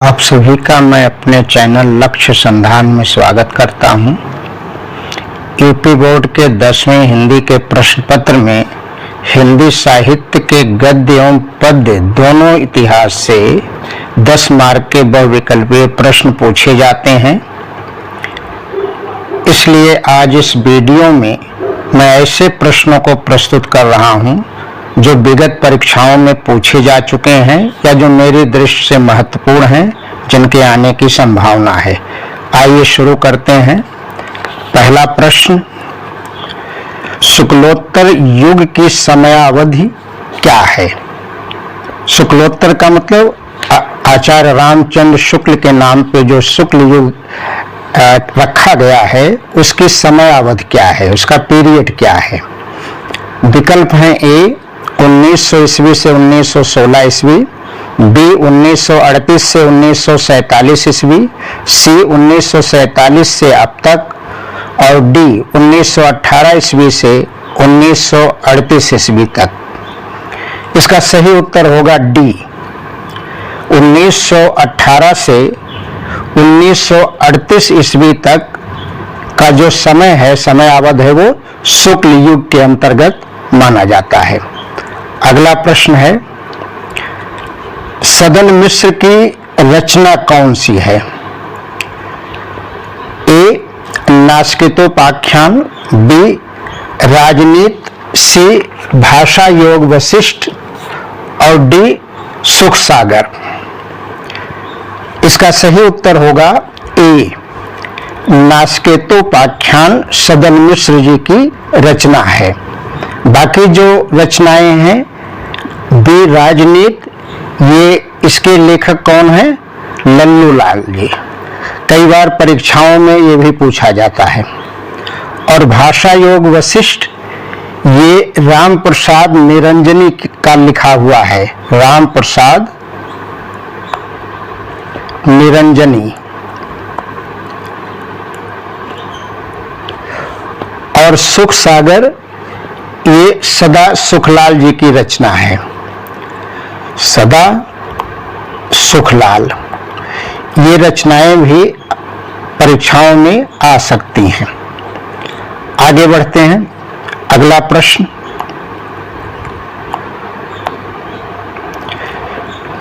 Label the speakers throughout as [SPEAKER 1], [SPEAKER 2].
[SPEAKER 1] आप सभी का मैं अपने चैनल लक्ष्य संधान में स्वागत करता हूं। यूपी बोर्ड के 10वें हिंदी के प्रश्न पत्र में हिंदी साहित्य के गद्य एवं पद्य दोनों इतिहास से 10 मार्क के बहुविकल्पीय प्रश्न पूछे जाते हैं। इसलिए आज इस वीडियो में मैं ऐसे प्रश्नों को प्रस्तुत कर रहा हूं जो विगत परीक्षाओं में पूछे जा चुके हैं या जो मेरी दृष्टि से महत्वपूर्ण हैं, जिनके आने की संभावना है। आइए शुरू करते हैं। पहला प्रश्न, शुक्लोत्तर युग की समयावधि क्या है? शुक्लोत्तर का मतलब आचार्य रामचंद्र शुक्ल के नाम पे जो शुक्ल युग रखा गया है, उसकी समयावधि क्या है, उसका पीरियड क्या है? विकल्प हैं ए 1900 ईस्वी से 1916 ईस्वी, बी 1938 से 1947 ईस्वी, सी 1947 से अब तक और डी 1918 ईस्वी से 1938 ईस्वी तक। इसका सही उत्तर होगा डी 1918 से 1938 ईस्वी तक का जो समय है, समय अवधि है, वो शुक्ल युग के अंतर्गत माना जाता है। अगला प्रश्न है, सदन मिश्र की रचना कौन सी है? ए नास्कितोपाख्यान, बी राजनीति, सी भाषा योग वशिष्ठ और डी सुख सागर। इसका सही उत्तर होगा ए नास्कितोपाख्यान सदन मिश्र जी की रचना है। बाकी जो रचनाएं हैं, बी राजनीति, ये इसके लेखक कौन है? लल्लू लाल जी। कई बार परीक्षाओं में ये भी पूछा जाता है। और भाषा योग वशिष्ठ, ये राम प्रसाद निरंजनी का लिखा हुआ है, राम प्रसाद निरंजनी। और सुख सागर, ये सदा सुखलाल जी की रचना है, सदा सुखलाल। ये रचनाएं भी परीक्षाओं में आ सकती हैं। आगे बढ़ते हैं। अगला प्रश्न,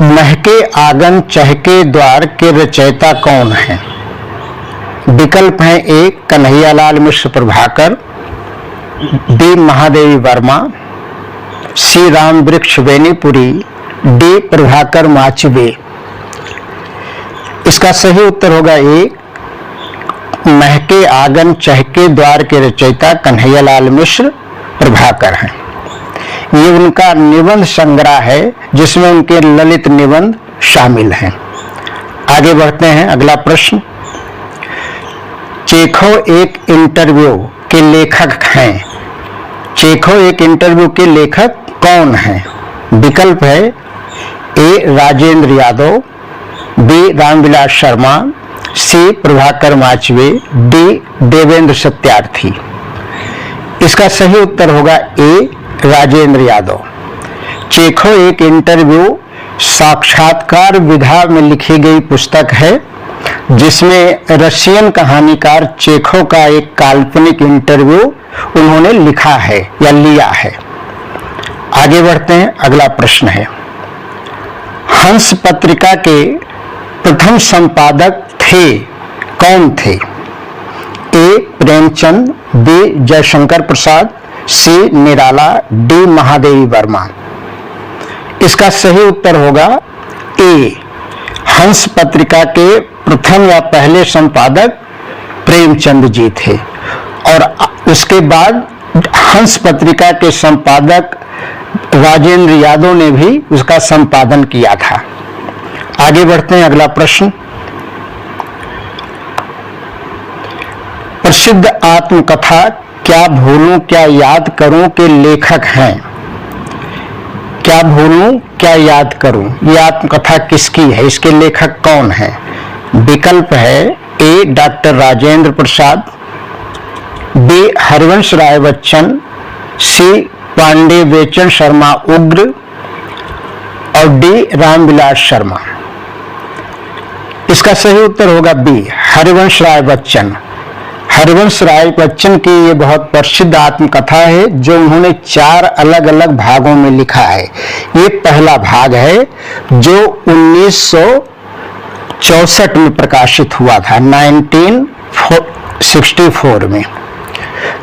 [SPEAKER 1] महके आंगन चहके द्वार के रचयिता कौन हैं? विकल्प हैं ए कन्हैयालाल मिश्र प्रभाकर, बी महादेवी वर्मा, सी राम वृक्ष बेनीपुरी, डी प्रभाकर माचवे। इसका सही उत्तर होगा ए महके आंगन चहके द्वार के रचयिता कन्हैयालाल मिश्र प्रभाकर हैं। ये उनका निबंध संग्रह है जिसमें उनके ललित निबंध शामिल हैं। आगे बढ़ते हैं। अगला प्रश्न, चेखोव एक इंटरव्यू के लेखक हैं। चेखोव एक इंटरव्यू के लेखक कौन हैं? विकल्प है ए राजेंद्र यादव, बी रामविलास शर्मा, सी प्रभाकर माचवे, डी देवेंद्र सत्यार्थी। इसका सही उत्तर होगा ए राजेंद्र यादव। चेखोव एक इंटरव्यू साक्षात्कार विधा में लिखी गई पुस्तक है, जिसमें रशियन कहानीकार चेखोव का एक काल्पनिक इंटरव्यू उन्होंने लिखा है या लिया है। आगे बढ़ते हैं। अगला प्रश्न है, हंस पत्रिका के प्रथम संपादक कौन थे? ए प्रेमचंद, बी जयशंकर प्रसाद, सी निराला, डी महादेवी वर्मा। इसका सही उत्तर होगा ए हंस पत्रिका के प्रथम या पहले संपादक प्रेमचंद जी थे और उसके बाद हंस पत्रिका के संपादक राजेंद्र यादव ने भी उसका संपादन किया था। आगे बढ़ते हैं। अगला प्रश्न, प्रसिद्ध आत्मकथा क्या भूलूं क्या याद करूं के लेखक हैं? क्या भूलूं क्या याद करूं, ये आत्मकथा किसकी है? इसके लेखक कौन हैं? विकल्प है ए डॉक्टर राजेंद्र प्रसाद, बी हरिवंश राय बच्चन, सी पांडे बेचन शर्मा उग्र और डी रामविलास शर्मा। इसका सही उत्तर होगा बी, हरिवंश राय बच्चन। हरिवंश राय बच्चन की ये बहुत प्रसिद्ध आत्मकथा है जो उन्होंने 4 अलग अलग भागों में लिखा है। ये पहला भाग है जो 1964 में प्रकाशित हुआ था, 1964 में।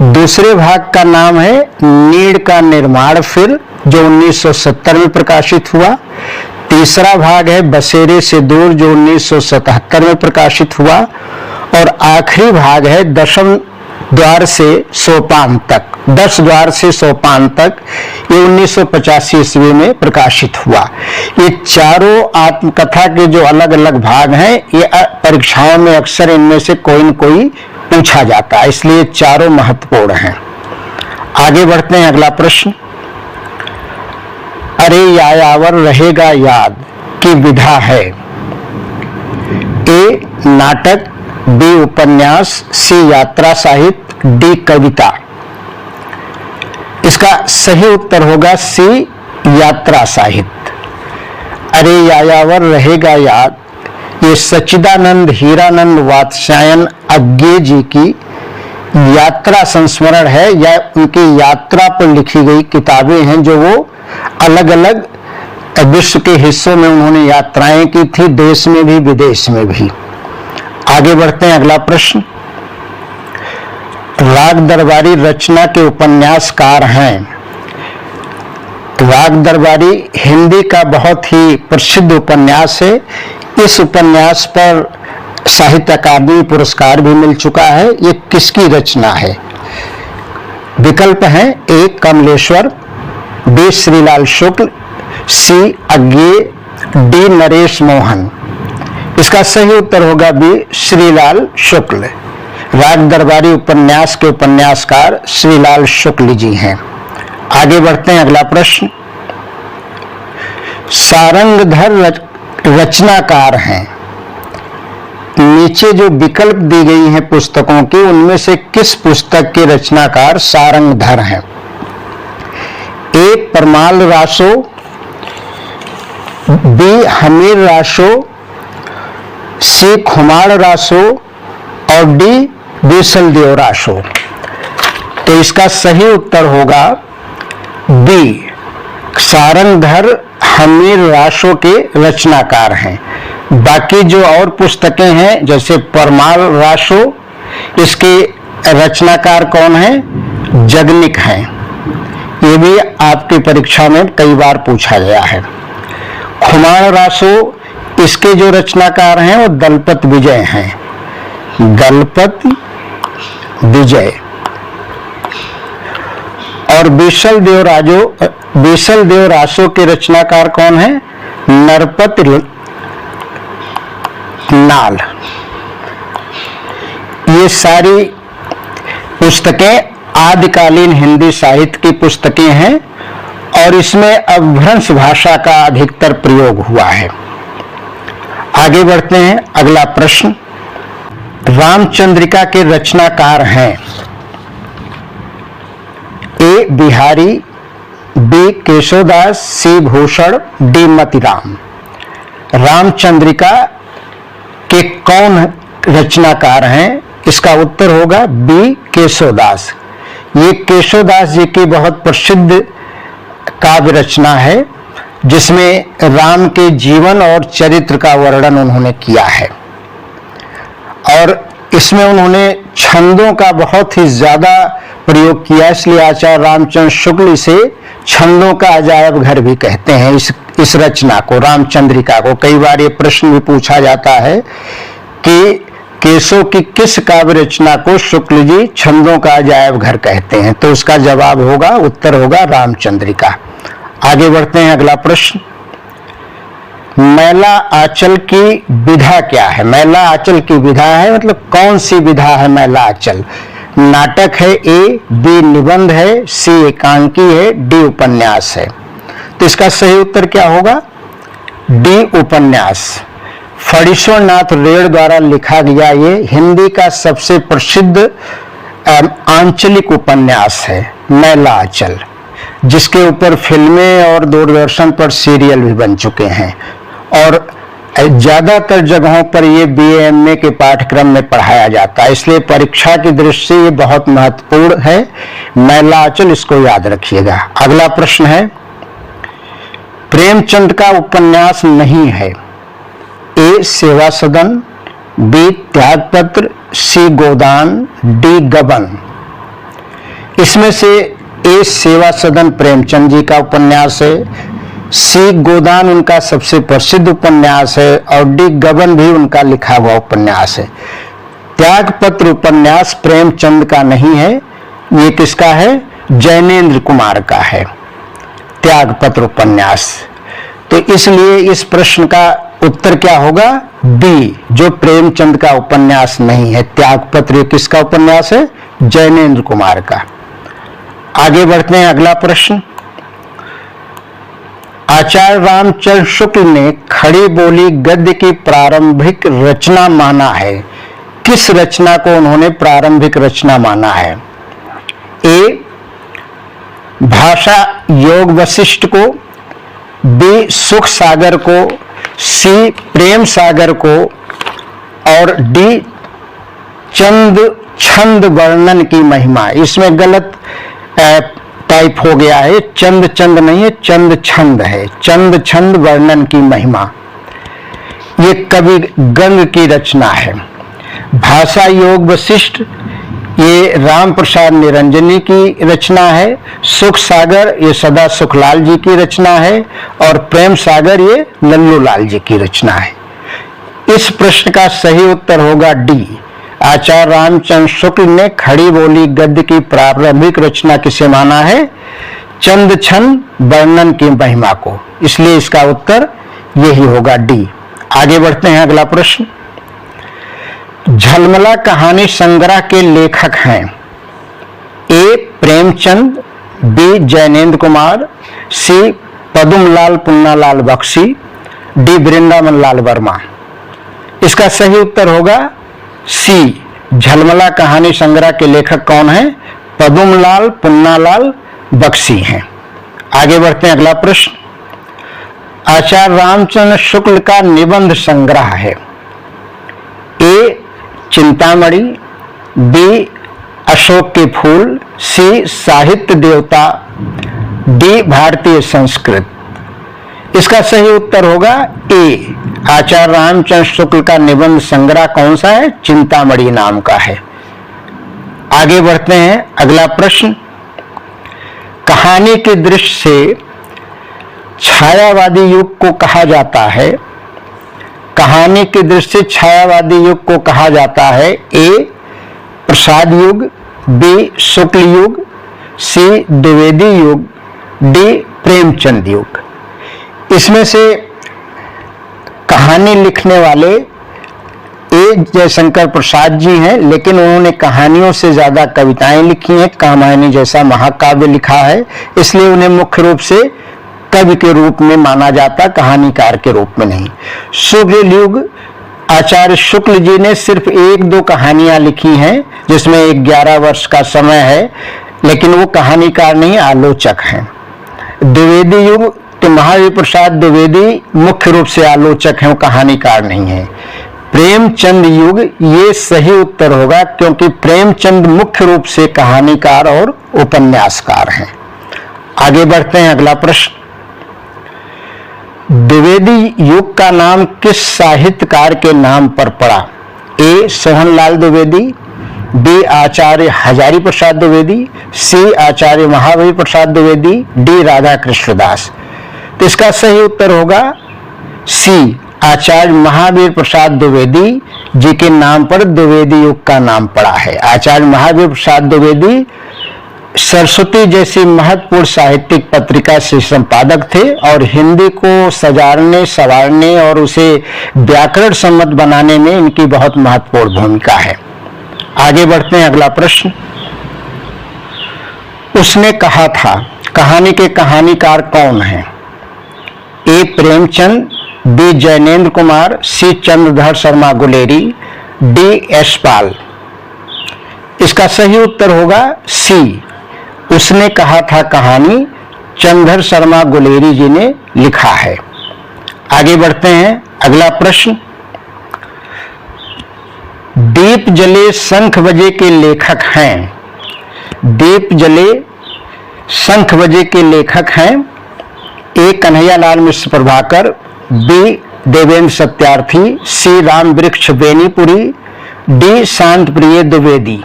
[SPEAKER 1] दूसरे भाग का नाम है नीड़ का निर्माण फिर, जो 1970 में प्रकाशित हुआ। तीसरा भाग है बसेरे से दूर, जो 1977 में प्रकाशित हुआ। और आखिरी भाग है 10 द्वार से सोपान तक, 10 द्वार से सोपान तक, ये 1985 ईस्वी में प्रकाशित हुआ। ये चारों आत्मकथा के जो अलग अलग भाग हैं, ये परीक्षाओं में अक्सर इनमें से कोई न कोई पूछा जाता है, इसलिए चारों महत्वपूर्ण हैं। आगे बढ़ते हैं, अगला प्रश्न। अरे यायावर रहेगा याद की विधा है? ए नाटक, बी उपन्यास, सी यात्रा साहित्य, डी कविता। इसका सही उत्तर होगा सी, यात्रा साहित्य। अरे यायावर रहेगा याद, ये सच्चिदानंद हीरानंद वात्स्यायन अज्ञे जी की यात्रा संस्मरण है, या उनकी यात्रा पर लिखी गई किताबें हैं, जो वो अलग अलग विश्व के हिस्सों में उन्होंने यात्राएं की थी, देश में भी विदेश में भी। आगे बढ़ते हैं, अगला प्रश्न। राग दरबारी रचना के उपन्यासकार हैं? राग दरबारी हिंदी का बहुत ही प्रसिद्ध उपन्यास है। इस उपन्यास पर साहित्य अकादमी पुरस्कार भी मिल चुका है। ये किसकी रचना है? विकल्प हैं, ए कमलेश्वर, बी श्रीलाल शुक्ल, सी अज्ञे, डी नरेश मोहन। इसका सही उत्तर होगा बी, श्रीलाल शुक्ल। राग दरबारी उपन्यास के उपन्यासकार श्रीलाल शुक्ल जी हैं। आगे बढ़ते हैं, अगला प्रश्न। सारंगधर रचनाकार हैं? नीचे जो विकल्प दी गई हैं पुस्तकों की, उनमें से किस पुस्तक के रचनाकार सारंगधर हैं? ए परमाल रासो, बी हमीर रासो, सी खुमार रासो और डी बीसलदेव रासो। तो इसका सही उत्तर होगा बी, सारंगधर हमीर रासो के रचनाकार हैं। बाकी जो और पुस्तकें हैं, जैसे परमाल रासो, इसके रचनाकार कौन हैं? जगनिक हैं। ये भी आपकी परीक्षा में कई बार पूछा गया है। खुमार रासो, इसके जो रचनाकार हैं वो दलपत विजय हैं, दलपत विजय। और बीसलदेव रासो के रचनाकार कौन है? नरपत नाल। ये सारी पुस्तकें आदिकालीन हिंदी साहित्य की पुस्तकें हैं और इसमें अपभ्रंश भाषा का अधिकतर प्रयोग हुआ है। आगे बढ़ते हैं, अगला प्रश्न। रामचंद्रिका के रचनाकार हैं? ए बिहारी, बी केशवदास, सी भूषण, डी मतिराम। रामचंद्रिका के कौन रचनाकार हैं? इसका उत्तर होगा बी केशवदास। ये केशवदास जी की बहुत प्रसिद्ध काव्य रचना है, जिसमें राम के जीवन और चरित्र का वर्णन उन्होंने किया है। और इसमें उन्होंने छंदों का बहुत ही ज्यादा प्रयोग किया, इसलिए आचार्य रामचंद्र शुक्ल इसे छंदों का अजायब घर भी कहते हैं। इस रचना को, रामचंद्रिका को, कई बार ये प्रश्न भी पूछा जाता है कि केशव की किस काव्य रचना को शुक्ल जी छंदों का अजायब घर कहते हैं? तो उसका जवाब होगा, उत्तर होगा रामचंद्रिका। आगे बढ़ते हैं, अगला प्रश्न। मैला आंचल की विधा क्या है? मैला आंचल की विधा है मतलब कौन सी विधा है मैला आंचल? नाटक है ए, बी निबंध है, सी एकांकी है, डी उपन्यास है। तो इसका सही उत्तर क्या होगा? डी उपन्यास। फणीश्वरनाथ रेड़ द्वारा लिखा गया ये हिंदी का सबसे प्रसिद्ध आंचलिक उपन्यास है मैला आंचल, जिसके ऊपर फिल्में और दूरदर्शन पर सीरियल भी बन चुके हैं। और ज्यादातर जगहों पर ये BA MA के पाठ्यक्रम में पढ़ाया जाता है, इसलिए परीक्षा की दृष्टि से ये बहुत महत्वपूर्ण है। मैलाचल इसको याद रखिएगा। अगला प्रश्न है, प्रेमचंद का उपन्यास नहीं है। A सेवा सदन, B त्यागपत्र, C गोदान, D गबन। इसमें से A सेवा सदन प्रेमचंद जी का उपन्यास है, C गोदान उनका सबसे प्रसिद्ध उपन्यास है और D गबन भी उनका लिखा हुआ उपन्यास है। त्यागपत्र उपन्यास प्रेमचंद का नहीं है, ये किसका है? जैनेन्द्र कुमार का है त्यागपत्र उपन्यास। तो इसलिए इस प्रश्न का उत्तर क्या होगा? B, जो प्रेमचंद का उपन्यास नहीं है। त्यागपत्र किसका उपन्यास है? जैनेन्द्र कुमार का। आगे बढ़ते हैं, अगला प्रश्न। आचार्य रामचंद्र शुक्ल ने खड़ी बोली गद्य की प्रारंभिक रचना माना है। किस रचना को उन्होंने प्रारंभिक रचना माना है? A भाषा योग वशिष्ठ को, B सुख सागर को, C प्रेम सागर को और D छंद वर्णन की महिमा। इसमें गलत टाइप हो गया है, चंद नहीं है, चंद छंद है। चंद छंद वर्णन की महिमा, ये कवि गंग की रचना है। भाषा योग वशिष्ठ ये राम प्रसाद निरंजनी की रचना है। सुख सागर ये सदा सुखलाल जी की रचना है और प्रेम सागर ये लल्लू लाल जी की रचना है। इस प्रश्न का सही उत्तर होगा D। आचार्य रामचंद्र शुक्ल ने खड़ी बोली गद्य की प्रारंभिक रचना किसे माना है? चंद छंद वर्णन की महिमा को। इसलिए इसका उत्तर यही होगा D। आगे बढ़ते हैं, अगला प्रश्न। झलमला कहानी संग्रह के लेखक हैं। A Premchand, B Jainendra Kumar, C Padmalal Punnalal Bakshi, D Vrindavan Lal Verma. इसका सही उत्तर होगा C। झलमला कहानी संग्रह के लेखक कौन है? पद्मलाल पुन्नालाल बख्शी हैं। आगे बढ़ते हैं, अगला प्रश्न। आचार्य रामचंद्र शुक्ल का निबंध संग्रह है। A चिंतामणि, B अशोक के फूल, C साहित्य देवता, D भारतीय संस्कृत। इसका सही उत्तर होगा A। आचार्य रामचंद्र शुक्ल का निबंध संग्रह कौन सा है? चिंतामणि नाम का है। आगे बढ़ते हैं, अगला प्रश्न। कहानी की दृष्टि से छायावादी युग को कहा जाता है। कहानी की दृष्टि से छायावादी युग को कहा जाता है। A प्रसाद युग, B शुक्ल युग, C द्विवेदी युग, D प्रेमचंद युग। इसमें से कहानी लिखने वाले A जयशंकर प्रसाद जी हैं, लेकिन उन्होंने कहानियों से ज्यादा कविताएं लिखी हैं। कामायनी जैसा महाकाव्य लिखा है, इसलिए उन्हें मुख्य रूप से कवि के रूप में माना जाता, कहानीकार के रूप में नहीं। शुक्ल युग आचार्य शुक्ल जी ने सिर्फ 1-2 कहानियां लिखी हैं, जिसमें 11 वर्ष का समय है, लेकिन वो कहानीकार नहीं, आलोचक हैं। द्विवेदी युग तो महावीर प्रसाद द्विवेदी मुख्य रूप से आलोचक हैं, वो कहानीकार नहीं है। प्रेमचंद युग ये सही उत्तर होगा, क्योंकि प्रेमचंद मुख्य रूप से कहानीकार और उपन्यासकार हैं। आगे बढ़ते हैं, अगला प्रश्न। द्विवेदी युग का नाम किस साहित्यकार के नाम पर पड़ा? A Sohanlal Dwivedi, B Acharya Hazari Prasad Dwivedi, C Acharya Mahavir Prasad Dwivedi, D Radha Krishnadas. तो इसका सही उत्तर होगा C आचार्य महावीर प्रसाद द्विवेदी जी के नाम पर द्विवेदी युग का नाम पड़ा है। आचार्य महावीर प्रसाद द्विवेदी सरस्वती जैसी महत्वपूर्ण साहित्यिक पत्रिका से संपादक थे और हिंदी को सजारने, संवारने और उसे व्याकरण सम्मत बनाने में इनकी बहुत महत्वपूर्ण भूमिका है। आगे बढ़ते हैं, अगला प्रश्न। उसने कहा था कहानी के कहानीकार कौन हैं? A Premchand, B Jainendra Kumar, C Chandradhar Sharma Guleri, D Yashpal. इसका सही उत्तर होगा C। उसने कहा था कहानी चंद्रधर शर्मा गुलेरी जी ने लिखा है। आगे बढ़ते हैं, अगला प्रश्न। दीप जले शंख बजे के लेखक हैं। दीप जले शंख बजे के लेखक हैं ए कन्हैयालाल मिश्र प्रभाकर, बी देवेंद्र सत्यार्थी, सी राम वृक्ष बेनीपुरी, डी शांत प्रिय द्विवेदी।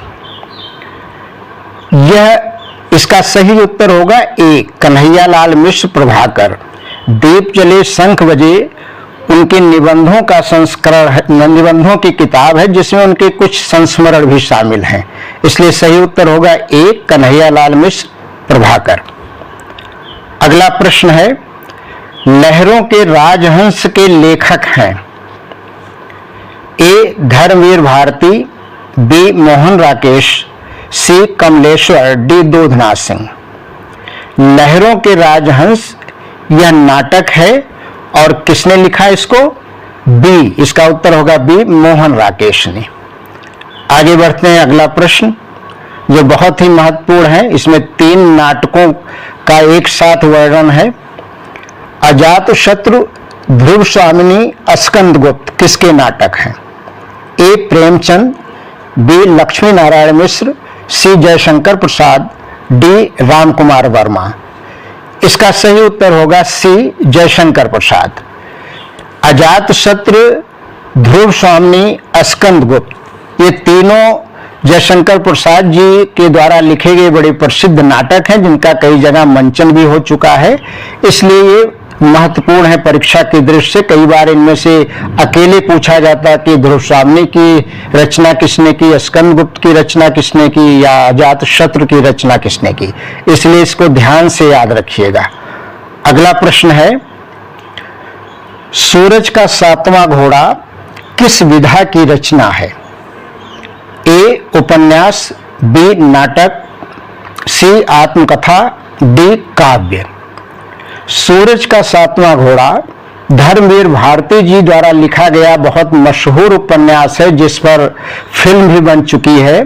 [SPEAKER 1] यह इसका सही उत्तर होगा ए कन्हैयालाल मिश्र प्रभाकर। दीप जले शंख बजे उनके निबंधों का संस्करण है, निबंधों की किताब है जिसमें उनके कुछ संस्मरण भी शामिल हैं, इसलिए सही उत्तर होगा ए कन्हैयालाल मिश्र प्रभाकर। अगला प्रश्न है, लहरों के राजहंस के लेखक हैं ए धर्मवीर भारती, बी मोहन राकेश, सी कमलेश्वर, डी दूधनाथ सिंह। लहरों के राजहंस यह नाटक है और किसने लिखा इसको? बी, इसका उत्तर होगा बी मोहन राकेश ने। आगे बढ़ते हैं, अगला प्रश्न जो बहुत ही महत्वपूर्ण है, इसमें 3 नाटकों का एक साथ वर्णन है। अजातशत्रु, ध्रुव स्वामिनी, स्कंदगुप्त किसके नाटक हैं? ए प्रेमचंद, बी लक्ष्मी नारायण मिश्र, सी जयशंकर प्रसाद, डी राम कुमार वर्मा। इसका सही उत्तर होगा सी जयशंकर प्रसाद। अजातशत्रु, ध्रुव स्वामिनी, स्कंदगुप्त, ये तीनों जयशंकर प्रसाद जी के द्वारा लिखे गए बड़े प्रसिद्ध नाटक हैं जिनका कई जगह मंचन भी हो चुका है, इसलिए ये महत्वपूर्ण है परीक्षा की दृष्टि से। कई बार इनमें से अकेले पूछा जाता है कि ध्रुव स्वामिनी की रचना किसने की, स्कंदगुप्त की रचना किसने की, या अजातशत्रु की रचना किसने की, इसलिए इसको ध्यान से याद रखिएगा। अगला प्रश्न है, सूरज का 7वां घोड़ा किस विधा की रचना है? ए उपन्यास, बी नाटक, सी आत्मकथा, डी काव्य। सूरज का 7वां घोड़ा धर्मवीर भारती जी द्वारा लिखा गया बहुत मशहूर उपन्यास है जिस पर फिल्म भी बन चुकी है,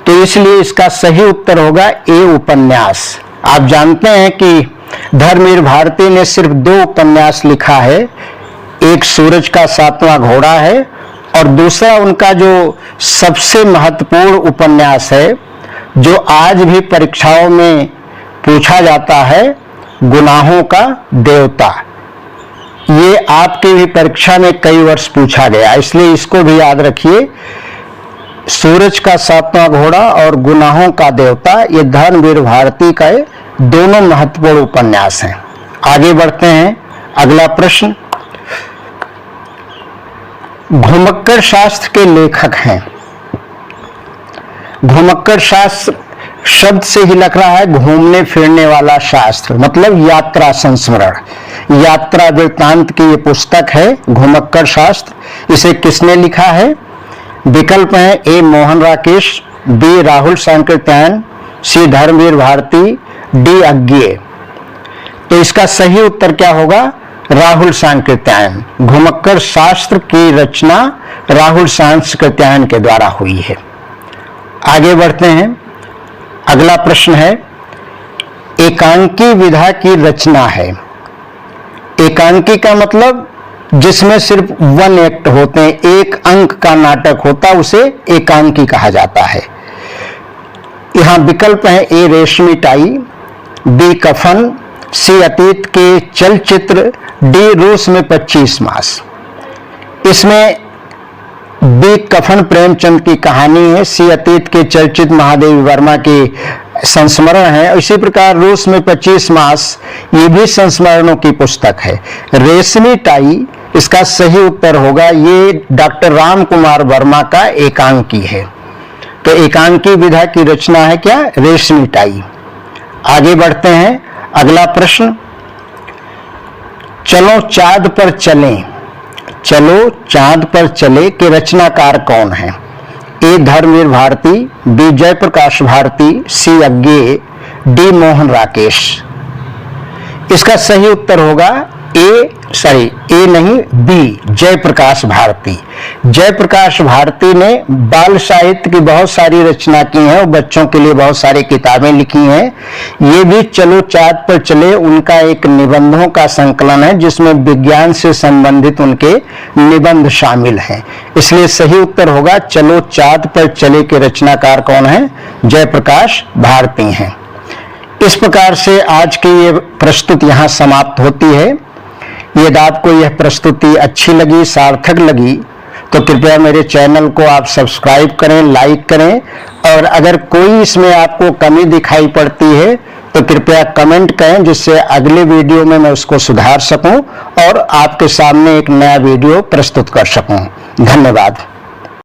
[SPEAKER 1] तो इसलिए इसका सही उत्तर होगा ए उपन्यास। आप जानते हैं कि धर्मवीर भारती ने सिर्फ 2 उपन्यास लिखा है, एक सूरज का 7वां घोड़ा है और दूसरा उनका जो सबसे महत्वपूर्ण उपन्यास है जो आज भी परीक्षाओं में पूछा जाता है, गुनाहों का देवता। ये आपकी भी परीक्षा में कई वर्ष पूछा गया, इसलिए इसको भी याद रखिए। सूरज का 7वां घोड़ा और गुनाहों का देवता ये धर्मवीर भारती का दोनों महत्वपूर्ण उपन्यास हैं। आगे बढ़ते हैं, अगला प्रश्न। घुमक्कड़ शास्त्र के लेखक हैं। घुमक्कड़ शास्त्र शब्द से ही लग रहा है घूमने फिरने वाला शास्त्र, मतलब यात्रा संस्मरण, यात्रा वृत्तांत की ये पुस्तक है घुमक्कड़ शास्त्र। इसे किसने लिखा है? विकल्प है ए मोहन राकेश, बी राहुल सांकृत्यायन, सी धर्मवीर भारती, डी अज्ञेय। तो इसका सही उत्तर क्या होगा? राहुल सांकृत्यायन। घुमक्कड़ शास्त्र की रचना राहुल सांकृत्यायन के द्वारा हुई है। आगे बढ़ते हैं, अगला प्रश्न है, एकांकी विधा की रचना है। एकांकी का मतलब जिसमें सिर्फ 1 एक्ट होते हैं, 1 अंक का नाटक होता है, उसे एकांकी कहा जाता है। यहां विकल्प है ए रेशमी टाई, बी कफन, सी अतीत के चलचित्र, डी रूस में 25 मास। इसमें बी कफन प्रेमचंद की कहानी है, सी अतीत के चलचित्र महादेवी वर्मा की संस्मरण है। इसी प्रकार रूस में 25 मास ये भी संस्मरणों की पुस्तक है। रेशमी टाई इसका सही उत्तर होगा, ये डॉक्टर राम कुमार वर्मा का एकांकी है। तो एकांकी विधा की रचना है क्या? रेशमी टाई। आगे बढ़ते हैं, अगला प्रश्न। चलो चांद पर चलें, चलो चांद पर चले के रचनाकार कौन है? ए धर्मवीर भारती, बी जयप्रकाश भारती, सी अज्ञेय, डी मोहन राकेश। इसका सही उत्तर होगा ए सॉरी ए नहीं बी, जयप्रकाश भारती। जयप्रकाश भारती ने बाल साहित्य की बहुत सारी रचना की हैं और बच्चों के लिए बहुत सारी किताबें लिखी हैं। ये भी चलो चाँद पर चले उनका एक निबंधों का संकलन है जिसमें विज्ञान से संबंधित उनके निबंध शामिल हैं। इसलिए सही उत्तर होगा चलो चाँद पर चले के रचनाकार कौन है? जयप्रकाश भारती हैं। इस प्रकार से आज की ये प्रस्तुति यहाँ समाप्त होती है। यदि आपको यह प्रस्तुति अच्छी लगी, सार्थक लगी, तो कृपया मेरे चैनल को आप सब्सक्राइब करें, लाइक करें, और अगर कोई इसमें आपको कमी दिखाई पड़ती है तो कृपया कमेंट करें जिससे अगले वीडियो में मैं उसको सुधार सकूं और आपके सामने एक नया वीडियो प्रस्तुत कर सकूं। धन्यवाद।